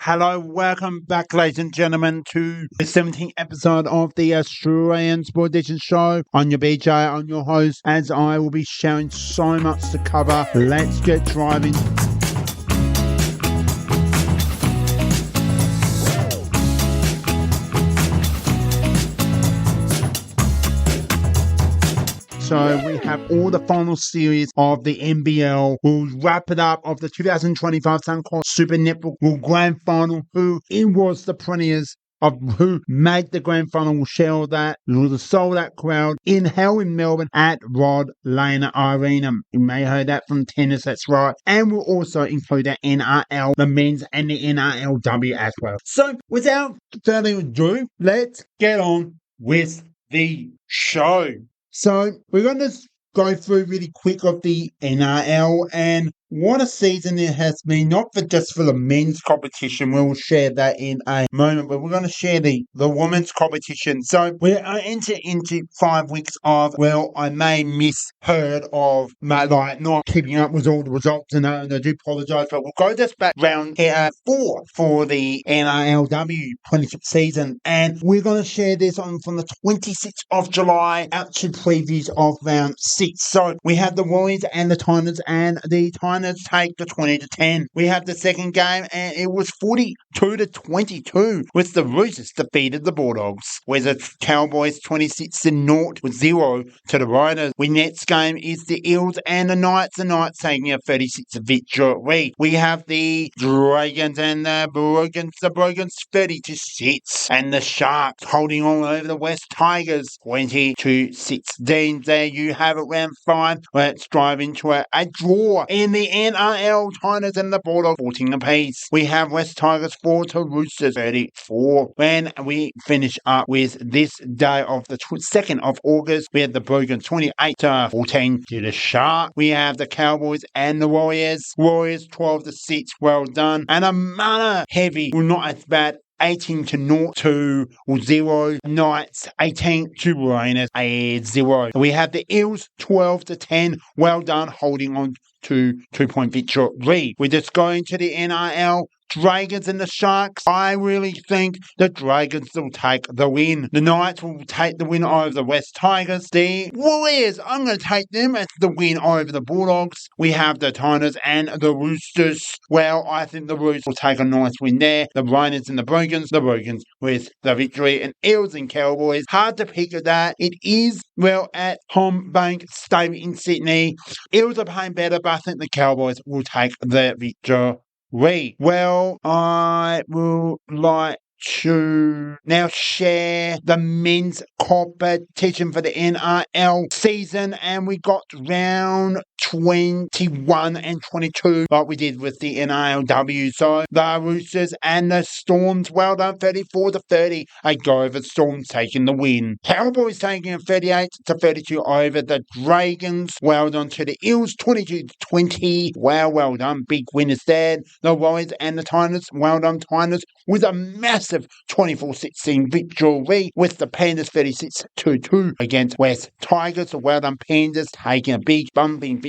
Hello, welcome back, ladies and gentlemen, to the 17th episode of the Australian Sport Edition show. I'm your BJ, I'm your host, as I will be sharing so much to cover. Let's get driving. So we have all the final series of the NBL. We'll wrap it up of the 2025 Suncorp Super Netball Grand Final. Who it was the premiers of who made the Grand Final. We'll share all that. We'll sold that crowd in hell in Melbourne at Rod Laner Arena. You may have heard that from tennis, that's right. And we'll also include the NRL, the men's and the NRLW as well. So without further ado, let's get on with the show. So we're going to go through really quick of the NRL and what a season it has been, not for just for the men's competition. We'll share that in a moment, but we're going to share the women's competition. So we're into 5 weeks of, well, I may misheard of like not keeping up with all the results and I do apologise, but we'll go just back round 4 for the NRLW 26th season, and we're going to share this on from the 26th of July out to previews of round 6. So we have the Warriors and the Tigers, and the Tigers take the 20-10. We have the second game, and it was 42-22, with the Roosters defeated the Bulldogs, where the Cowboys 26-0 with 0 to the Riders. We next game is the Eels and the Knights. The Knights taking a 36 victory. We have the Dragons and the Brogans. The Brogans 30-6, and the Sharks holding on over the West Tigers 20-16. There you have it, round 5. Let's drive into a draw in the NRL. Tigers and the Bulldogs 14 apiece. We have West Tigers 4 to Roosters 34. When we finish up with this day of the 2nd of August, we have the Brogans 28-14 to the Sharks. We have the Cowboys and the Warriors. Warriors 12-6. Well done. And a mana heavy, well, not as bad, 18-0 to 0. Knights 18 to Rainers 0. We have the Eels 12-10. Well done, holding on to 2-point victory. We're just going to the NRL. Dragons and the Sharks. I really think the Dragons will take the win. The Knights will take the win over the West Tigers. The Warriors, I'm going to take them as the win over the Bulldogs. We have the Tigers and the Roosters. Well, I think the Roosters will take a nice win there. The Rainers and the Brogans with the victory. And Eels and Cowboys, hard to pick at that. It is, well, at Combank Stadium in Sydney. Eels are playing better, but I think the Cowboys will take the victory. Well, I would like to now share the men's competition for the NRL season, and we got round 21 and 22 like we did with the NRLW. So the Roosters and the Storms, well done, 34-30. A go over the Storms, taking the win. Cowboys taking a 38-32 over the Dragons. Well done to the Eels, 22-20. Well done, big winners there. The Warriors and the Tigers, well done, Tigers, with a massive 24-16 victory, with the Panthers 36-2 against West Tigers. So well done, Panthers, taking a big bumping victory.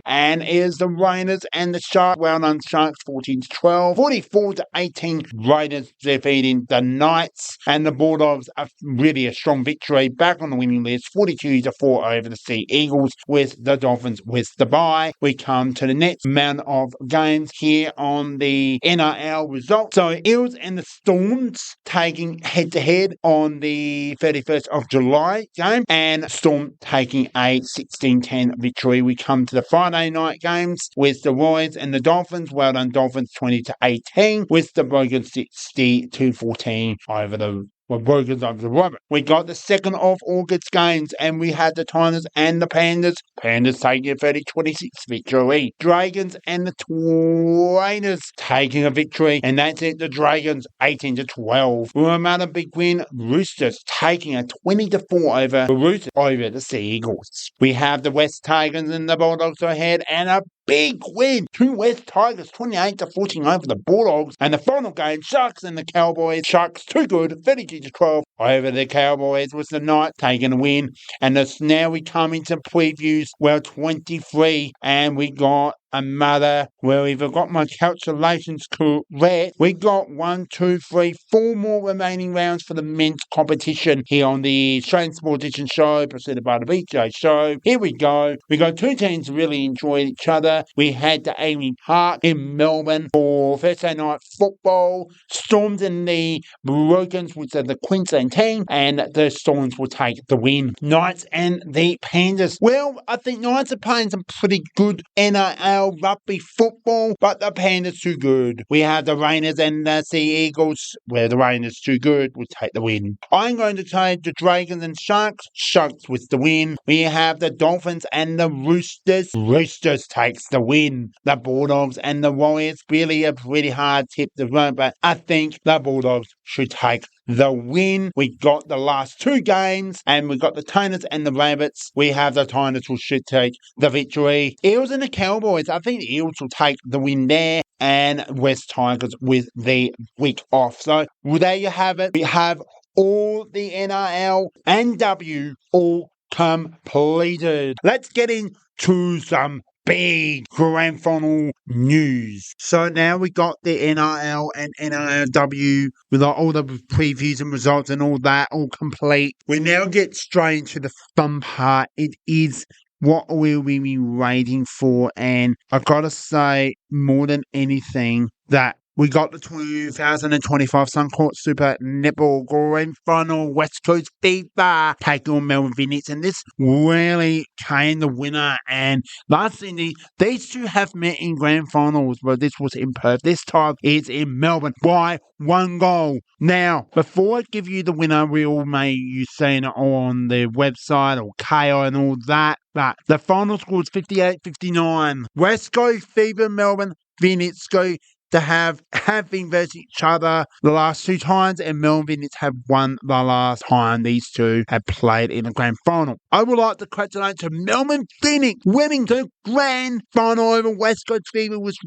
And is the Rainers and the Sharks, well done, Sharks 14-12. 44-18, Raiders defeating the Knights. And the Bulldogs are really a strong victory, back on the winning list, 42-4 over the Sea Eagles, with the Dolphins with the bye. We come to the next amount of games here on the NRL results. So Eels and the Storms taking head-to-head on the 31st of July game, and Storm taking a 16-10 victory. We come to the Friday night games with the Warriors and the Dolphins. Well done, Dolphins 20-18, with the Brogans 60-14 over the Brogans over the Robert. We got the 2nd of August games, and we had the Tigers and the Panthers. Panthers taking a 30-26 victory. Dragons and the Raiders taking a victory, and that's it. The Dragons 18-12. Another big win. Roosters taking a 20-4 over the Roosters over the Sea Eagles. We have the West Tigers and the Bulldogs ahead, and a big win. 2 West Tigers 28-14 over the Bulldogs. And the final game, Sharks and the Cowboys. Sharks too good, 32-12 over the Cowboys, with the Knights taking a win. And now we come into previews, well, 23, and we got another, well, if I've got my calculations correct, we got 1, 2, 3, 4 more remaining rounds for the men's competition here on the Australian Sport Edition show, presented by the BJ Show. Here we go. We got two teams really enjoying each other. We had the Amy Park in Melbourne for Thursday night football. Storms and the Brokens, which are the Queensland team, and the Storms will take the win. Knights and the Pandas. Well, I think Knights are playing some pretty good NRL rugby football, but the Pandas too good. We have the Rainers and the Sea Eagles, where the Rainers too good will take the win. I'm going to take the Dragons and Sharks. Sharks with the win. We have the Dolphins and the Roosters. Roosters takes the win. The Bulldogs and the Warriors, really a pretty hard tip to run, but I think the Bulldogs should take the win. We got the last two games, and we got the Tigers and the Rabbits. We have the Tigers who should take the victory. Eels and the Cowboys, I think the Eels will take the win there, and West Tigers with the week off. So, well, there you have it. We have all the NRL and W all completed. Let's get into some big grand final news. So now we got the NRL and NRLW with all the previews and results and all that all complete. We now get straight into the fun part. It is what will we be waiting for, and I gotta say, more than anything, that we got the 2025 Suncorp Super Netball Grand Final, West Coast Fever, taking on Melbourne Vixens, and this really came the winner. And last thing, these two have met in Grand Finals, but this was in Perth. This time it's in Melbourne by 1 goal. Now, before I give you the winner, we all may you seen it on the website or KO and all that, but the final score is 58-59. West Coast Fever, Melbourne Vixens go to have been versus each other the last two times, and Melbourne Vixens have won the last time these two have played in a grand final. I would like to congratulate to Melbourne Vixens winning the grand final over West Coast Fever, which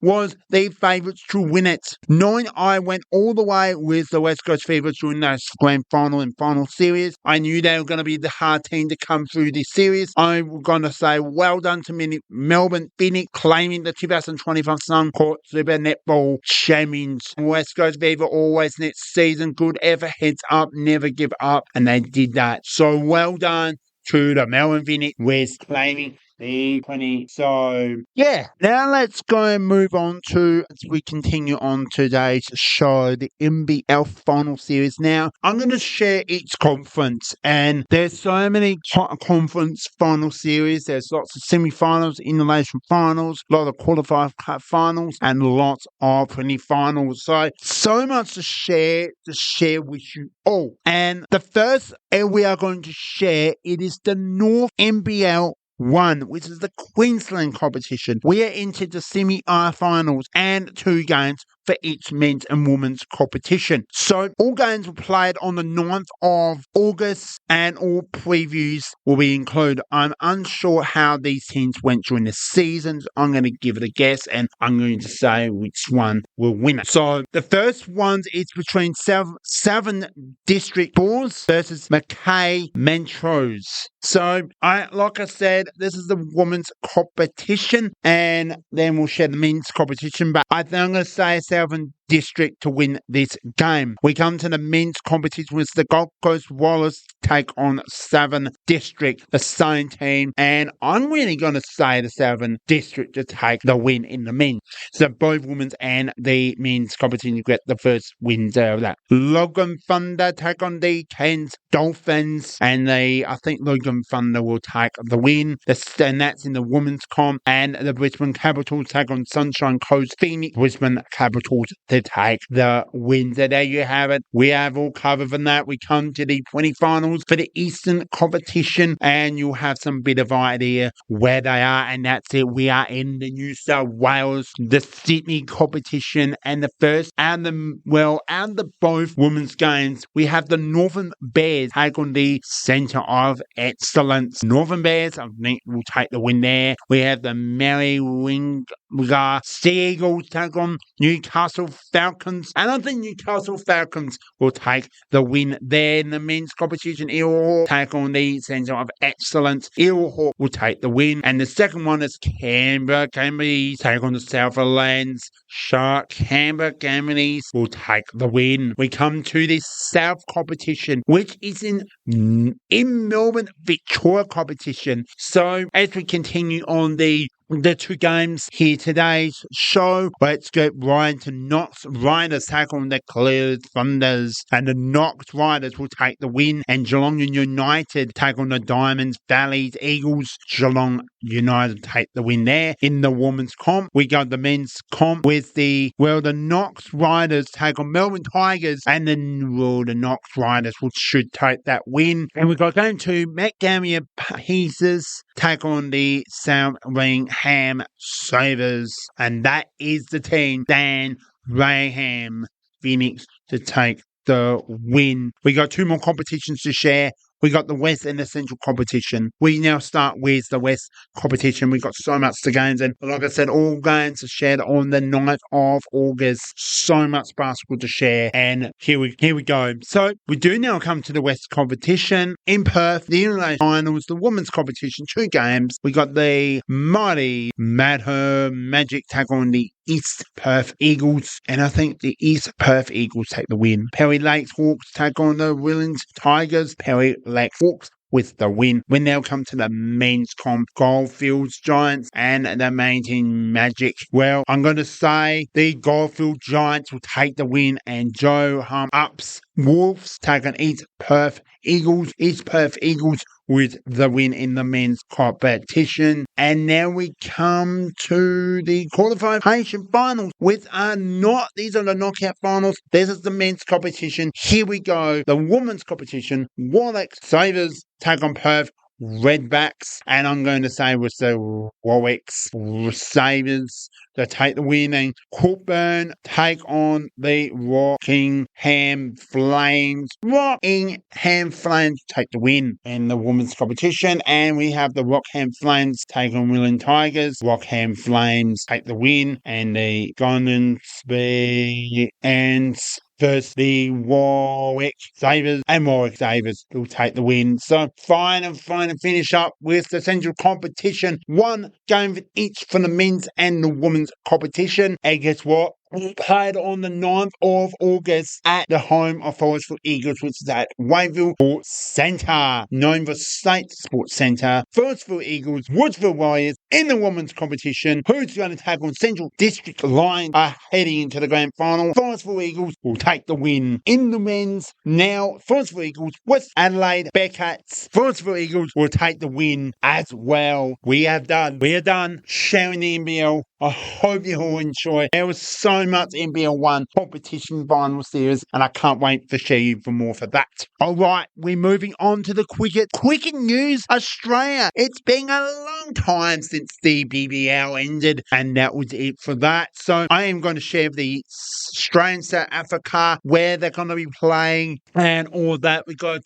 was the favourites to win it. Knowing I went all the way with the West Coast Fever during that grand final and final series, I knew they were going to be the hard team to come through this series. I'm going to say well done to Melbourne Vixens claiming the 2025 Suncorp Super Netball champions. West Coast Fever always next season, good ever, heads up, never give up, and they did that. So well done to the Melbourne Vixens with claiming the 20. So, yeah. Now let's go and move on to, as we continue on today's show, the NBL final series. Now, I'm going to share each conference, and there's so many conference final series. There's lots of semi-finals, elimination finals, a lot of qualified finals, and lots of finals. So much to share with you all. And the first we are going to share, it is the North NBL1, which is the Queensland competition. We are into the semi-finals and 2 games for each men's and women's competition. So all games were played on the 9th of August, and all previews will be included. I'm unsure how these teams went during the seasons. I'm going to give it a guess, and I'm going to say which one will win it. So the first ones is between Southern District Bulls versus Mackay Metros. So like I said, this is the women's competition, and then we'll share the men's competition. But I think I'm going to say Southern District to win this game. We come to the men's competition with the Gold Coast Wallace take on Southern District, the same team, and I'm really going to say the Southern District to take the win in the men's. So both women's and the men's competition get the first wins out of that. Logan Thunder take on the Cairns Dolphins, and I think Logan Thunder will take the win. And that's in the women's comp, and the Brisbane Capitals take on Sunshine Coast Phoenix. Brisbane Capitals to take the win. So there you have it. We have all covered from that. We come to the 20 finals for the Eastern competition, and you'll have some bit of idea where they are, and that's it. We are in the New South Wales, the Sydney competition, and the first and the both women's games. We have the Northern Bears take on the Centre of Excellence. Northern Bears, I think, will take the win there. We have the Merriwinga Sea Eagles take on Newcastle Falcons. And I think Newcastle Falcons will take the win there in the men's competition. Eelhawk take on the Centre of Excellence. Eelhawk will take the win. And the second one is Canberra Camelies take on the Southlands Shark. Canberra Camelies will take the win. We come to the South competition, which is in Melbourne, Victoria competition. So as we continue on the two games here today's show, let's get right into Knox Riders take on the Clear Thunders, and the Knox Riders will take the win, and Geelong United take on the Diamonds Valleys Eagles. Geelong United take the win there. In the women's comp, we got the men's comp with the Knox Riders take on Melbourne Tigers, and then the Knox Riders should take that win. And we got going to Macadamia Pieces take on the Sandringham Savers, and that is the team Dan Raham Phoenix to take the win. We got two more competitions to share. We got the West and the Central competition. We now start with the West competition. We got so much to games, and like I said, all games are shared on the 9th of August. So much basketball to share, and here we go. So we do now come to the West competition in Perth, the Inland Finals, the women's competition, 2 games. We got the mighty Madher Magic take on the East Perth Eagles, and I think the East Perth Eagles take the win. Perry Lakes Hawks take on the Willings Tigers. Perry Lakes Hawks with the win. We now come to the men's comp, Goldfields Giants and the Mountain Magic. Well, I'm going to say the Goldfield Giants will take the win, and Joe Ups Wolves take on East Perth Eagles. East Perth Eagles with the win in the men's competition. And now we come to the quarterfinal finals, these are the knockout finals. This is the men's competition. Here we go. The women's competition, Warwick Savers take on Perth Redbacks, and I'm going to say with the Warwick Savers to take the win, and Cookburn take on the Rockingham Flames. Rockingham Flames take the win in the women's competition, and we have the Rockingham Flames take on Willing Tigers. Rockingham Flames take the win, and the Golden Speed and versus the Warwick Savers, and Warwick Savers will take the win. So final finish up with the central competition. 1 game for each for the men's and the women's competition. And guess what? We played on the 9th of August at the home of Forestville Eagles, which is at Wayville Sports Centre, known for State Sports Centre. Forestville Eagles, Woodsville Warriors in the women's competition. Who's going to take on Central District Lions are heading into the grand final. Forestville Eagles will take the win. In the men's, now Forestville Eagles, West Adelaide Bearcats. Forestville Eagles will take the win as well. We are done sharing the NBL. I hope you all enjoy. There was so much NBL1 competition final series, and I can't wait to share you for more for that. Alright, we're moving on to the cricket. Cricket news Australia. It's been a long time since the BBL ended, and that was it for that. So I am going to share the Australian South Africa, where they're going to be playing, and all that. We got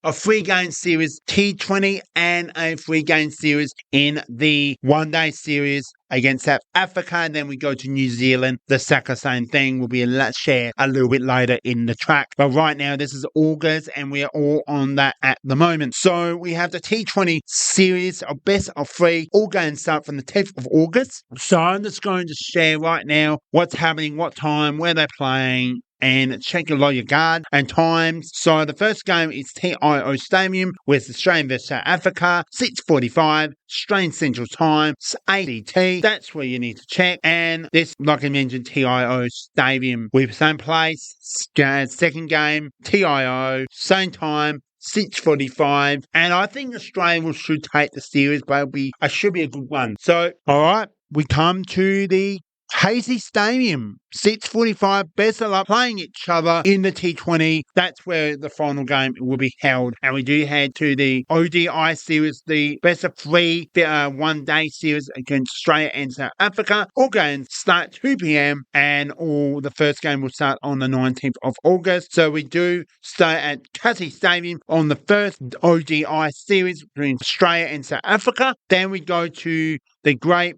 a 3-game series, T20, and a 3-game series in the 1-day series against South Africa, and then we go to New Zealand. The second same thing will be shared a little bit later in the track. But right now, this is August, and we are all on that at the moment. So we have the T20 series of best of 3, all going to start from the 10th of August. So I'm just going to share right now what's happening, what time, where they're playing, and check your lawyer guard and times. So the first game is TIO Stadium with Australia vs South Africa, 6:45 Australian Central Time, ADT. That's where you need to check. And this, like I mentioned, TIO Stadium with same place. Second game, TIO, same time, 6:45, and I think Australia should take the series, but it should be a good one. So, all right, we come to the Hazy Stadium, 6:45, best of luck playing each other in the T20. That's where the final game will be held. And we do head to the ODI series, the best of 3 1-day series against Australia and South Africa. All games start 2 p.m. and the first game will start on the 19th of August. So we do start at Hazy Stadium on the first ODI series between Australia and South Africa. Then we go to the Great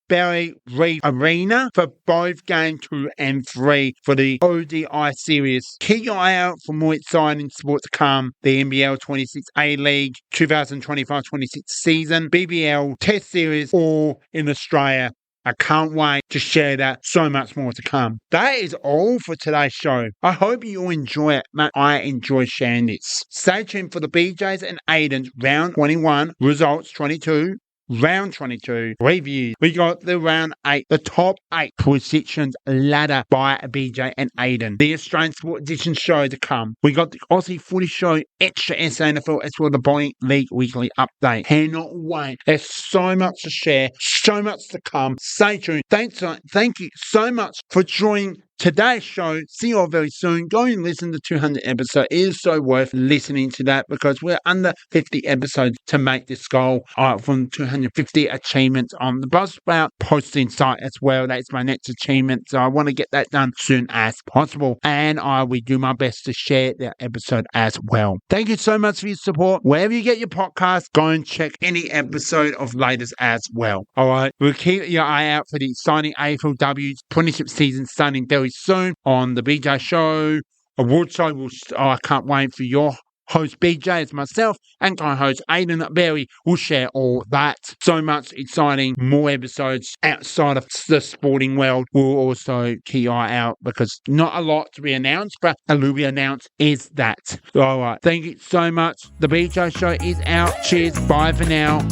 Barry Reid Arena for both Game 2 and 3 for the ODI series. Keep your eye out for more exciting sport to come. The NBL 26 A-League 2025-26 season, BBL Test Series, all in Australia. I can't wait to share that. So much more to come. That is all for today's show. I hope you all enjoy it, man. I enjoy sharing this. Stay tuned for the BJs and Aiden's round 21 results 22. Round 22 reviews. We got the round 8, the top 8 positions ladder by BJ and Aiden. The Australian Sport Edition show to come. We got the Aussie Footy Show, extra SANFL, as well as the Bowling League weekly update. Cannot wait. There's so much to share, so much to come. Stay tuned. Thank you so much for joining today's show. See you all very soon. Go and listen to 200 episodes. It is so worth listening to that because we're under 50 episodes to make this goal from 250 achievements on the Buzzsprout posting site as well. That's my next achievement. So I want to get that done soon as possible. And I will do my best to share that episode as well. Thank you so much for your support. Wherever you get your podcast, go and check any episode of latest as well. All right. We'll keep your eye out for the exciting AFLW's 26th season starting very soon on the BJ Show. Award show I can't wait for your host BJ as myself and co-host Aiden Berry will share all that. So much exciting, more episodes outside of the sporting world. We'll also keep your eye out because not a lot to be announced, but a little bit announced is that. All right. Thank you so much. The BJ Show is out. Cheers. Bye for now.